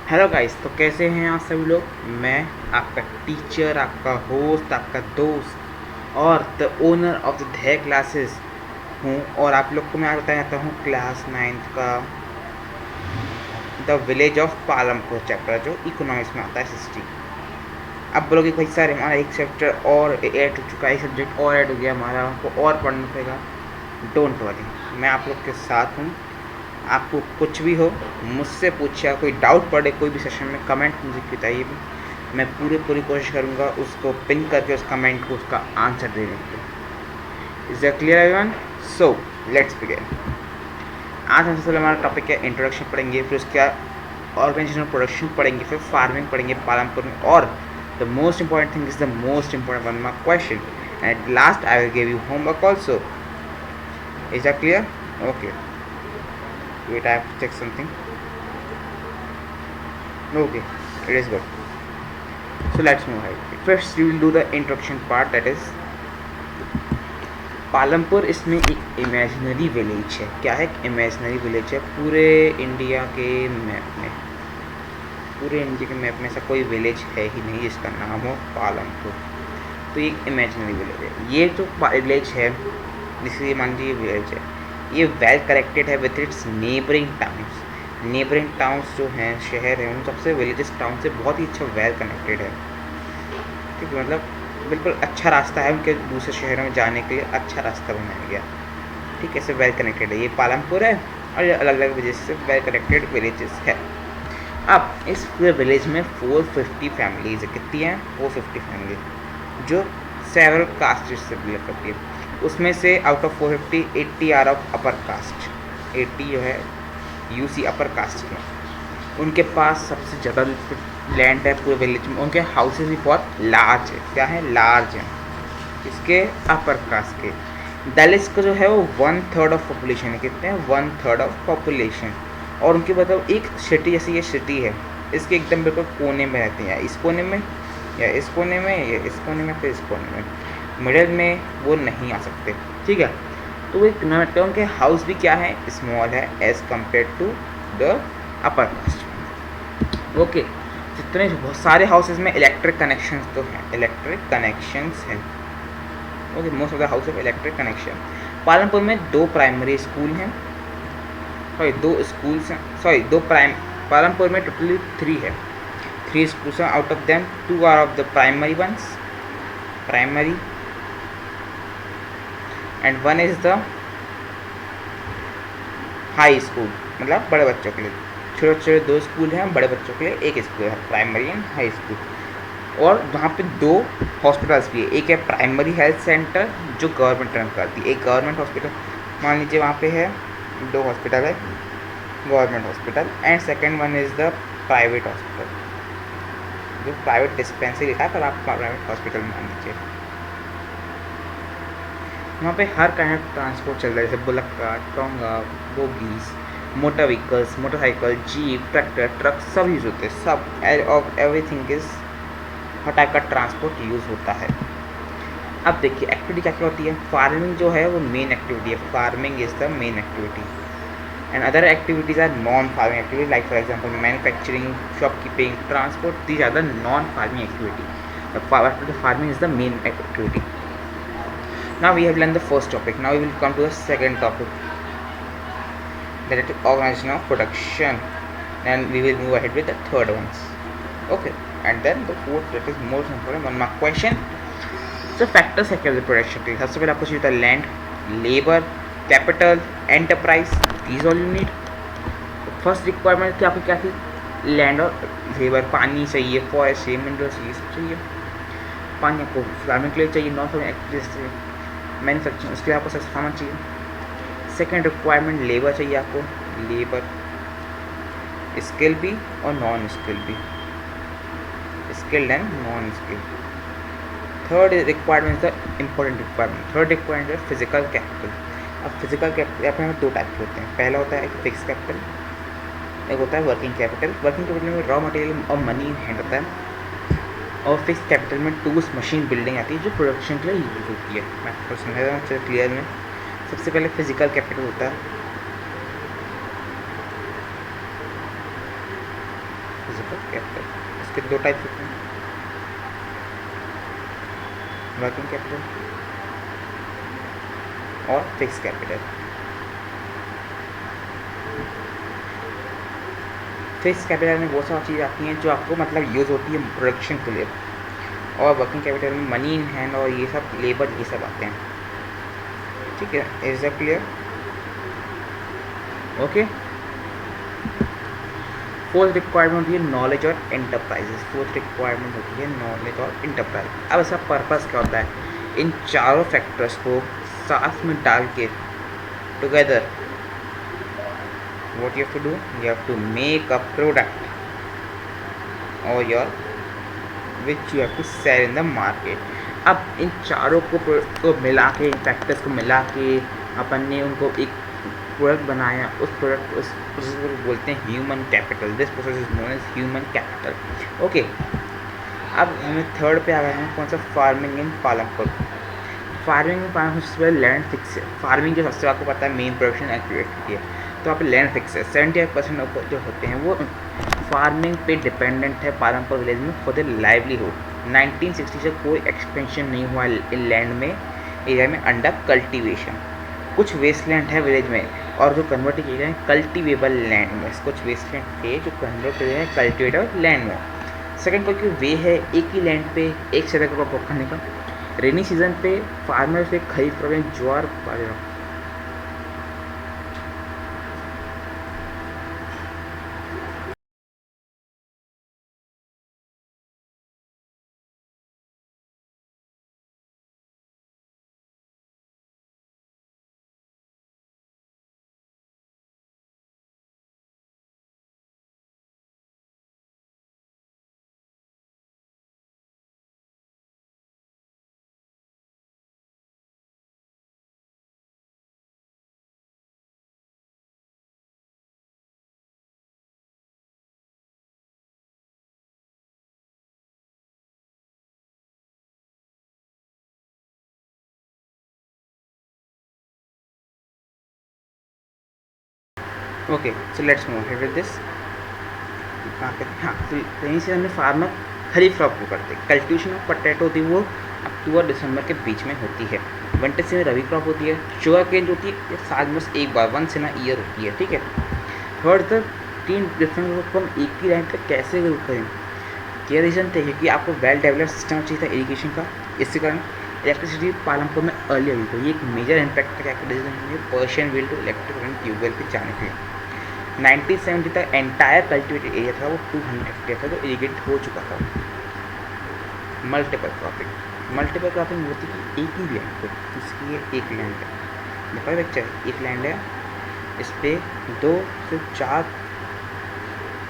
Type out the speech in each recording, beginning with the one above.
Hello guys, तो कैसे हैं आप सभी लोग। मैं आपका टीचर, आपका होस्ट, आपका दोस्त और द ओनर ऑफ द धैर्य क्लासेस हूँ। और आप लोग को मैं आज बताना चाहता हूँ क्लास 9th का the village of Palampur chapter, जो इकोनॉमिक्स में आता है, हिस्ट्री। अब बोलोगे भाई सर, हमारा एक चैप्टर और ऐड हो चुका है, एक सब्जेक्ट और ऐड हो गया हमारा, हमको और पढ़ना पड़ेगा। डोंट वरी, मैं आप लोग के साथ हूँ। आपको कुछ भी हो मुझसे पूछिए, कोई डाउट पड़े कोई भी सेशन में, कमेंट मुझे बताइए। मैं पूरी कोशिश करूँगा उसको पिन करके उस कमेंट को उसका आंसर देने की। Is that clear everyone? So let's begin. आज हम सबसे हमारा टॉपिक है इंट्रोडक्शन पढ़ेंगे, फिर उसके बाद ऑर्गेनाइजेशन प्रोडक्शन पढ़ेंगे, फिर फार्मिंग पढ़ेंगे पालमपुर में, और the most important thing is the most important one mark question, and at last I will give you homework also. Is that clear? Okay, wait, I have to check something. Okay, it is good. So let's move ahead. First we will do the introduction part, that is Palampur. इसमें एक imaginary village है। क्या है? एक imaginary village है। पूरे India के map में, पूरे इंडिया के मैप में ऐसा कोई विलेज है ही नहीं जिसका नाम हो पालमपुर। तो ये एक इमेजिनरी विलेज है। ये जो विलेज है, जिसे मान लीजिए विलेज है, ये वेल कनेक्टेड है with its neighbouring towns. Neighbouring towns जो हैं, शहर हैं, उन सबसे विलेजेस टाउन से बहुत ही अच्छा वेल कनेक्टेड है। ठीक है, मतलब बिल्कुल अच्छा रास्ता है उनके दूसरे शहरों में जाने के लिए, अच्छा रास्ता बनाया गया। ठीक है, ऐसे वेल कनेक्टेड है। ये पालमपुर है और ये अलग अलग वजह से वेल कनेक्टेड विलेजेस है। अब इस पूरे विलेज में 450 फैमिलीज है। कितनी हैं? 450 फैमिली, जो सेवरल कास्ट से बिलोंग करती है। उसमें से out of 450, 80 are of upper caste. 80 जो है यूसी अपर कास्ट के। उनके पास सबसे ज़्यादा लैंड है पूरे विलेज में। उनके हाउसेस भी बहुत लार्ज है। क्या है? लार्ज है। इसके अपर कास्ट के दलित्स को जो है वो 1/3 ऑफ पॉपुलेशन है। कितने हैं? 1/3 ऑफ पॉपुलेशन। और उनके मतलब एक सिटी, जैसे ये सिटी है, इसके एकदम बिल्कुल कोने में रहते हैं, इस कोने में या इस कोने में या इस कोने में, फिर इस कोने में, मिडिल में वो नहीं आ सकते। ठीक है, तो वो एक उनके हाउस भी क्या है? स्मॉल है as compare to the upper caste. Okay, जितने बहुत सारे हाउसेज में इलेक्ट्रिक कनेक्शंस तो हैं, इलेक्ट्रिक कनेक्शंस हैं। Okay, most of the house of electric connection. Palampur में 2 प्राइमरी स्कूल हैं, सॉरी 2 स्कूल्स हैं, सॉरी 2 पालमपुर में टोटली 3 है। 3 schools हैं, out of them 2 are of the primary ones, primary, and one is the high school, मतलब बड़े बच्चों के लिए। छोटे छोटे 2 स्कूल हैं, बड़े बच्चों के लिए 1 स्कूल है, प्राइमरी एंड हाई स्कूल। और वहाँ पे 2 हॉस्पिटल्स भी है। एक है प्राइमरी हेल्थ सेंटर जो गवर्नमेंट रन करती है, एक गवर्नमेंट हॉस्पिटल, मान लीजिए वहाँ पे है 2 हॉस्पिटल है, government hospital, and second one is the private hospital, जो प्राइवेट डिस्पेंसरी था, पर आप प्राइवेट हॉस्पिटल मान लीजिए। वहाँ पे हर काइंड ऑफ ट्रांसपोर्ट चल रहा है, जैसे bullock cart, tonga, bogies, motor vehicles, motorcycle, jeep, tractor, truck सब यूज़ होते हैं। सब of everything is her type का ट्रांसपोर्ट यूज़ होता है। अब देखिए एक्टिविटी क्या क्या होती है। फार्मिंग जो है वो मेन एक्टिविटी है, farming is the main activity, and other activities are non farming activity, like for example manufacturing, shopkeeping, transport, these are the non farming activity. Farming is the main activity. Now we have learned the first topic. Now we will come to the second topic, that is organization of production, and we will move ahead with the third ones. Okay, and then the fourth, that is most important one mark question. So factors है क्या production के? सबसे पहले आपको चाहिए था land, labour, capital, enterprise, these all you need. First requirement क्या आपकी क्या थी? लैंड और लेबर। पानी चाहिए, फॉरेस्ट चाहिए, मिनरल चाहिए, सब चाहिए। पानी आपको फार्मिंग के लिए चाहिए, नॉन फार्मिंग एक्टिविटीज चाहिए, मैन्युफैक्चरिंग, उसके लिए आपको सामान चाहिए। सेकेंड रिक्वायरमेंट लेबर चाहिए आपको, लेबर, स्किल भी और नॉन स्किल भी, skilled and non skilled. Third requirement the important requirement, third requirement है फिजिकल कैपिटल। अब फिजिकल कैपिटल में 2 टाइप के होते हैं। पहला होता है एक फिक्स कैपिटल, एक होता है वर्किंग कैपिटल। वर्किंग कैपिटल में रॉ मटेरियल और मनी हैंड होता है, और फिक्स कैपिटल में टूल्स, मशीन, बिल्डिंग आती है जो प्रोडक्शन के लिए यूज होती है। मैं आपको समझाता हूँ क्लियर में। सबसे पहले फिजिकल कैपिटल होता है, कैपिटल, इसके दो टाइप्स होते हैं, वर्किंग कैपिटल और फिक्स कैपिटल। फिक्स कैपिटल में बहुत सारी चीज़ आती हैं जो आपको मतलब यूज़ होती है प्रोडक्शन के लिए, और वर्किंग कैपिटल में मनी इन हैंड और ये सब लेबर ये सब आते हैं। ठीक है, is that clear? Okay. Fourth requirement होती है नॉलेज और एंटरप्राइजेस। फोर्थ रिक्वायरमेंट होती है नॉलेज और एंटरप्राइज। अब इसका पर्पस क्या होता है? इन चारों फैक्टर्स को साथ में डाल के together what you have to do, you have to make a product or your which you have to sell in the market। अब इन चारों को मिला के, इन फैक्टर्स को मिला के अपन ने उनको एक प्रोडक्ट बनाया। उस प्रोडक्ट उस प्रोसेस को बोलते हैं human capital. This process is known as human capital. Okay, अब हमें थर्ड पे आ गए हैं, कौन सा? Farming in Palampur. फार्मिंग में पालमपुर सबसे पहले लैंड फिक्स है। फार्मिंग जो सबसे आपको पता है मेन प्रोडक्शन एक्टिविटी है, तो यहाँ पे लैंड फिक्स है। 78% जो होते हैं वो फार्मिंग पे डिपेंडेंट है पालमपुर विलेज में फॉर द लाइवलीहुड। 1960 से कोई एक्सपेंशन नहीं हुआ लैंड में, एरिया में अंडर कल्टीवेशन। कुछ वेस्टलैंड है विलेज में और जो कन्वर्ट किए गए हैं कल्टीवेबल लैंड में। कुछ वेस्टलैंड थे जो कन्वर्ट किए हैं कल्टीवेबल लैंड में। सेकंड कोई वे है एक ही लैंड पे एक से ज़्यादा क्रॉप करने का। रेनी सीजन पे फार्मर से खरीद कर ज्वार बाजरा। Okay, so let's move ahead with this. हाँ, तो रेनी सीजन में फार्मर खरीफ क्रॉप को करते हैं। कल्टीवेशन ऑफ पोटैटो होती है वो अक्टूबर दिसंबर के बीच में होती है। विंटर सीजन रबी क्रॉप होती है। शुगर केन जो होती है साल में एक बार, वंस इन अ ईयर होती है। ठीक है। थर्ड तक 3 डिफरेंट को हम एक ही लाइन पर कैसे ग्रो करें? क्या रीज़न थे? क्योंकि आपको वेल डेवलप्ड सिस्टम चाहिए था इरीगेशन का। इसके कारण इलेक्ट्रिसिटी पालमपुर में अर्ली हुई, तो ये एक मेजर इम्पैक्ट था क्या decision Persian wheel to electric current tubewell पे जाने के लिए। 1970 तक एंटायर कल्टिवेटेड एरिया था वो 200 हेक्टेयर था जो इरीगेट हो चुका था। मल्टीपल क्रॉपिंग होती कि एक ही लैंड पे, इसलिए एक लैंड है, देखो बच्चा एक लैंड है, इस पर 2 से 4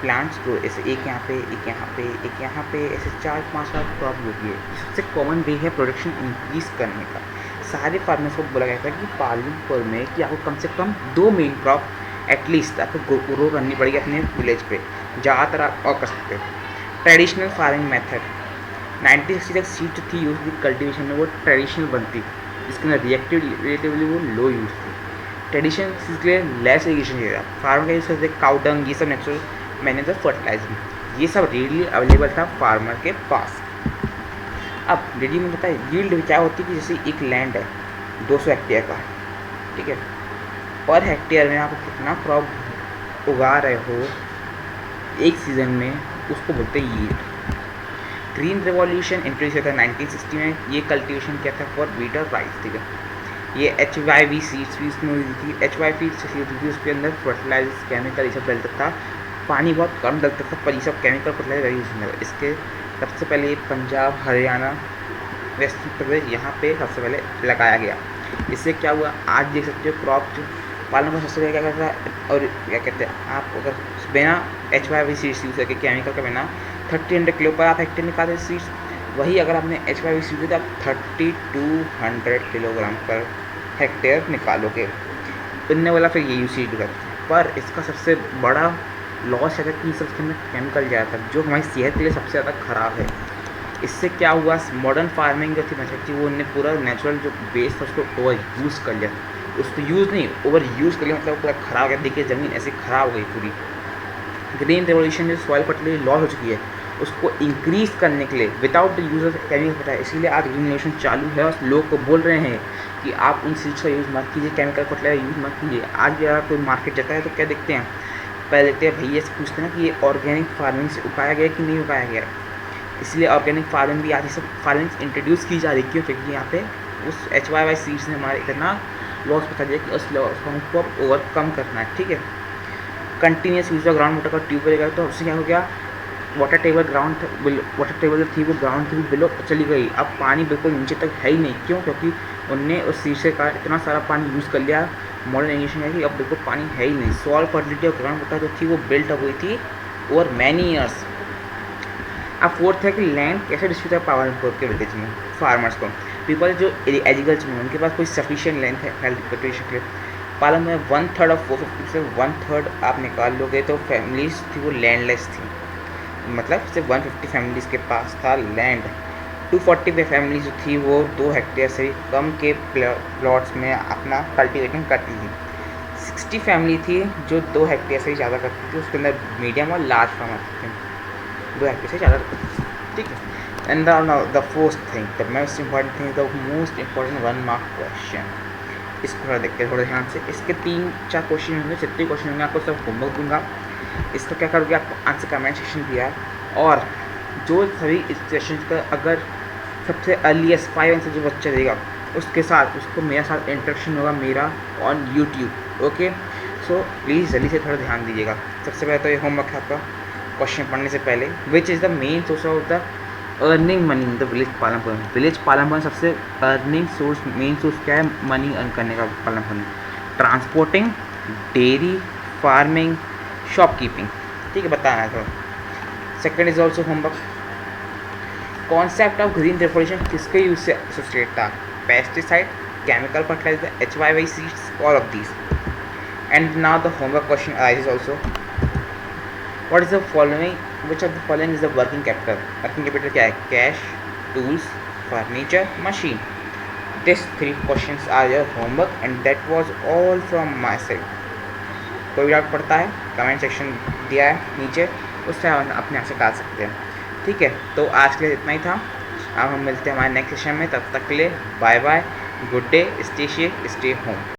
प्लांट्स ग्रो, ऐसे एक यहाँ पे एक यहाँ पे एक यहाँ पे, ऐसे 4-5 क्रॉप होती है। सबसे कॉमन वे है प्रोडक्शन इंक्रीज करने का। सारे फार्मर्स को बोला गया था कि पालमपुर में कि आपको कम से कम 2 मेन क्रॉप एटलीस्ट आपको ग्रो करनी पड़ेगी अपने विलेज पे, ज़्यादातर आप और कर सकते हो। ट्रेडिशनल फार्मिंग मेथड 1960 तक सीड जो थी यूज कल्टीवेशन में वो ट्रेडिशनल बनती, जिसके अंदर रिलेटिवली वो लो यूज थी। ट्रेडिशन के लिए लेस इरीगेशन चाहिए था। फार्मर का यूज़ करते काउ डंग, ये सब नेचुरल मैनेजर फर्टिलाइजर, ये सब रेडली अवेलेबल था फार्मर के पास। अब रेडी में बताया यील्ड क्या होती है कि जैसे एक लैंड है 200 हेक्टेयर का, ठीक है, पर हेक्टेयर में आप कितना क्रॉप उगा रहे हो एक सीज़न में, उसको बोलते हैं यील्ड। ग्रीन रेवोल्यूशन इंट्रोड्यूस किया था 1960 में। ये कल्टीवेशन क्या था फॉर व्हीट और राइस, ठीक है। ये HYV सीड्स भी इसमें हुई थी। HYV सीड्स थी, उसके अंदर फर्टिलाइजर्स केमिकल ये सब डलता था, पानी बहुत कम डलता था, पर ये सब केमिकल फर्टिलाइजर यूज नहीं था। इसके सबसे पहले पंजाब, हरियाणा, वेस्ट प्रदेश यहाँ पे सबसे पहले लगाया गया। इससे क्या हुआ, आज देख सकते हो क्रॉप जो पालमपुर सबसे पहले क्या करता है, और क्या कहते हैं, आप अगर बिना HYV सीड्स यूज़ करके केमिकल का बिना 300 किलो पर आप हेक्टेयर निकालते सीड्स, वही अगर आपने HYV सीड दिया तो आप 3200 किलोग्राम पर हेक्टेयर निकालोगे। इनने वाला फिर ये सीड करते हैं, पर इसका सबसे बड़ा लॉस है कि सबके अंदर केमिकल ज़्यादा था, जो हमारी सेहत के लिए सबसे ज़्यादा ख़राब है। इससे क्या हुआ, मॉडर्न फार्मिंग जो थी मेथड थी वो उन्होंने पूरा नेचुरल जो बेस था उसको ओवर यूज़ कर लिया। उसको यूज़ नहीं, ओवर यूज़ कर लिया, मतलब पूरा ख़राब हो गया। देखिए ज़मीन ऐसे ख़राब हो गई पूरी, ग्रीन रेवोल्यूशन जो सॉइल फर्टिलिटी लॉस हो चुकी है उसको इंक्रीज करने के लिए without the use of chemical fertiliser, इसीलिए आज ग्रीन रेवोल्यूशन चालू है और लोग को बोल रहे हैं कि आप उन चीज़ का यूज़ मत कीजिए, केमिकल फर्टिलाइजर यूज़ मत कीजिए। आज भी अगर कोई मार्केट जाता है तो क्या देखते हैं, पहले देखते हैं भैया से पूछते हैं ना कि ये ऑर्गेनिक फार्मिंग से उगाया गया कि नहीं उगाया गया। इसलिए ऑर्गेनिक फार्मिंग भी आज ये सब फार्मिंग इंट्रोड्यूस की जा रही क्यों, क्योंकि यहाँ पे उस HYY सीड्स ने हमारे इतना लॉस बता दिया कि उस लॉस को हमको अब ओवरकम करना है। ठीक है, continuous use of ground water का ट्यूब रहेगा तो उससे क्या हो गया, वाटर टेबल जो थी वो ग्राउंड से भी बिलो चली गई। अब पानी बिल्कुल नीचे तक है ही नहीं, क्यों, क्योंकि उनने उस शीशे का इतना सारा पानी यूज़ कर लिया। मॉडर्न इरिगेशन है कि अब बिल्कुल पानी है ही नहीं। Soil fertility of ground water जो थी वो बिल्ट अप हुई थी ओवर मैनी ईयर्स। अब फोर्थ है कि लैंड कैसे डिस्ट्रीब्यूट है पावर के विलेज में फार्मर्स को, पीपल जो एग्रीकल्चर में उनके पास कोई सफिशिएंट लैंड है हेल्थ कल्टिवेशन के लिए। पालन में 1/3 ऑफ 450 से 1/3 आप निकाल लोगे तो फैमिलीज थी वो लैंडलेस थी, मतलब सिर्फ 150 फैमिलीज़ के पास था लैंड। 240 फैमिली जो थी वो 2 हेक्टेयर से कम के प्लॉट्स में अपना कल्टिवेटिंग करती थी। 60 फैमिली थी जो 2 हेक्टेयर से ज़्यादा करती थी, उसके अंदर मीडियम और लार्ज फार्म थे, 2 हेक्टेयर से ज़्यादा करती थी। ठीक है, and the fourth thing, the most important thing, the most important 1 mark question. इसको थोड़ा देखते हैं थोड़े ध्यान से। इसके 3-4 क्वेश्चन होंगे, जितने क्वेश्चन होंगे आपको सब होमवर्क दूंगा। इसका क्या करोगे, आपको आंसर कमेंट सेक्शन दिया है, और जो सभी इस सेशन का अगर सबसे अर्लीस्ट 5 आंसर जो बच्चा देगा उसके साथ उसको मेरे साथ इंटरेक्शन होगा मेरा on YouTube. Okay, so please जल्दी से थोड़ा ध्यान दीजिएगा। सबसे पहले तो ये होमवर्क है आपका क्वेश्चन पढ़ने से पहले, which is the main source of the earning money in the village Palanpur. Village Palanpur सबसे अर्निंग सोर्स, मेन सोर्स क्या है मनी अर्न करने का पालनपुर में? Transporting, dairy farming, shopkeeping. ठीक है, बताना है थोड़ा। Second is also homework, concept of green revolution किसके यूज से एसोसिएट था? Pesticide, chemical fertiliser, HYY seeds, all of these. And now the homework question arises also, what is the following, which of the following is the working capital? Working capital क्या है? Cash, tools, furniture, machine. This 3 questions are your homework and that was all from my side. कोई भी doubt पड़ता है comment section दिया है नीचे, उससे अपने आप से डाल सकते हैं। ठीक है, तो आज के लिए इतना ही था। अब हम मिलते हैं हमारे नेक्स्ट सेशन में, तब तक के लिए bye bye, good day, stay safe, stay home.